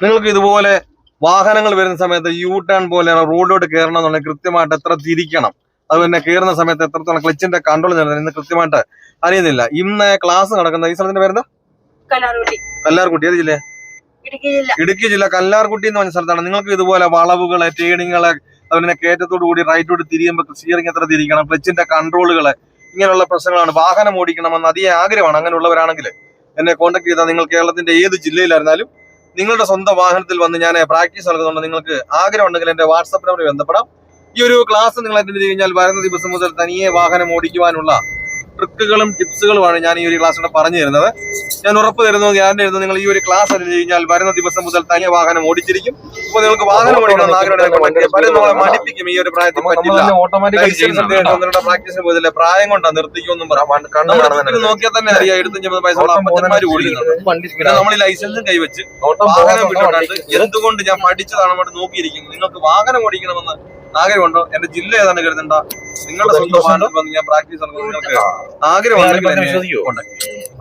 നിങ്ങൾക്ക് ഇതുപോലെ വാഹനങ്ങൾ വരുന്ന സമയത്ത് യു ടേൺ പോലെ റോഡിലോട്ട് കയറണം എന്നുണ്ടെങ്കിൽ കൃത്യമായിട്ട് എത്ര തിരിക്കണം, അത് പിന്നെ കയറുന്ന സമയത്ത് എത്രത്തോളം ക്ലച്ചിന്റെ കൺട്രോൾ ഇന്ന് കൃത്യമായിട്ട് അറിയുന്നില്ല. ഇന്ന് ക്ലാസ് നടക്കുന്ന ഈ സ്ഥലത്തിന്റെ പേരെന്താ? കല്ലാർകുട്ടി. ഏത് ജില്ല? ഇടുക്കി ജില്ല കല്ലാർകുട്ടി എന്ന് പറഞ്ഞ സ്ഥലത്താണ്. നിങ്ങൾക്ക് ഇതുപോലെ വളവുകള്, ടേണിങ്ങള്, അതുപോലെ കയറ്റത്തോടു കൂടി റൈറ്റോട് തിരിയുമ്പോൾ സ്റ്റിയറിംഗ് എത്ര തിരിക്കണം, ക്ലച്ചിന്റെ കൺട്രോളുകള്, ഇങ്ങനെയുള്ള പ്രശ്നങ്ങളാണ്. വാഹനം ഓടിക്കണമെന്ന് അതിയ ആഗ്രഹമാണ്. അങ്ങനെയുള്ളവരാണെങ്കിൽ എന്നെ കോൺടാക്ട് ചെയ്താൽ നിങ്ങൾ കേരളത്തിന്റെ ഏത് ജില്ലയിലായിരുന്നാലും നിങ്ങളുടെ സ്വന്തം വാഹനത്തിൽ വന്ന് ഞാൻ പ്രാക്ടീസ് നൽകുന്നുണ്ട്. നിങ്ങൾക്ക് ആഗ്രഹം ഉണ്ടെങ്കിൽ എന്റെ വാട്സാപ്പ് നമ്പറിൽ ബന്ധപ്പെടാം. ഈ ഒരു ക്ലാസ് നിങ്ങൾ അറ്റൻഡ് ചെയ്ത് കഴിഞ്ഞാൽ വരുന്ന ദിവസം മുതൽ തനിയെ വാഹനം ഓടിക്കുവാനുള്ള ട്രിക്കുകളും ടിപ്സുകളുമാണ് ഞാൻ ഈ ഒരു ക്ലാസ്സിലൂടെ പറഞ്ഞു തരുന്നത്. ഞാൻ ഉറപ്പ് തരുന്നു, ഗ്യാരണ്ടി തരുന്നു, നിങ്ങൾ ഈ ഒരു ക്ലാസ് അറ്റൻഡ് കഴിഞ്ഞാൽ വരുന്ന ദിവസം മുതൽ തനിയെ വാഹനം ഓടിച്ചിരിക്കും. അപ്പോൾ നിങ്ങൾക്ക് വാഹനം ഓടിക്കണം ആഗ്രഹം മടിപ്പിക്കും. ഈ ഒരു പ്രായത്തിൽ പറ്റില്ല. പ്രാക്ടീസിന് പോയതില്ല, പ്രായം കൊണ്ടാണ് നിർത്തിക്കൊന്നും നോക്കിയാൽ തന്നെ അറിയാം. 75 പൈസ അപ്പച്ചന്മാര് ഓടിക്കുന്നുണ്ട്. പിന്നെ നമ്മൾ ഈ ലൈസൻസും കൈവച്ച് വാഹനം വിട്ടിട്ടുണ്ട്. എന്തുകൊണ്ട് ഞാൻ പഠിച്ചതാണ് അവിടെ നോക്കിയിരിക്കുന്നു. നിങ്ങൾക്ക് വാഹനം ഓടിക്കണമെന്ന് ആഗ്രഹമുണ്ടോ? എന്റെ ജില്ല ഏതാണ് കരുതണ്ട, നിങ്ങളുടെ സ്വന്തം വാഹനത്തിൽ വന്ന് ഞാൻ പ്രാക്ടീസ് നടത്തുന്നത് നിങ്ങൾക്ക് ആഗ്രഹമുണ്ടെങ്കിൽ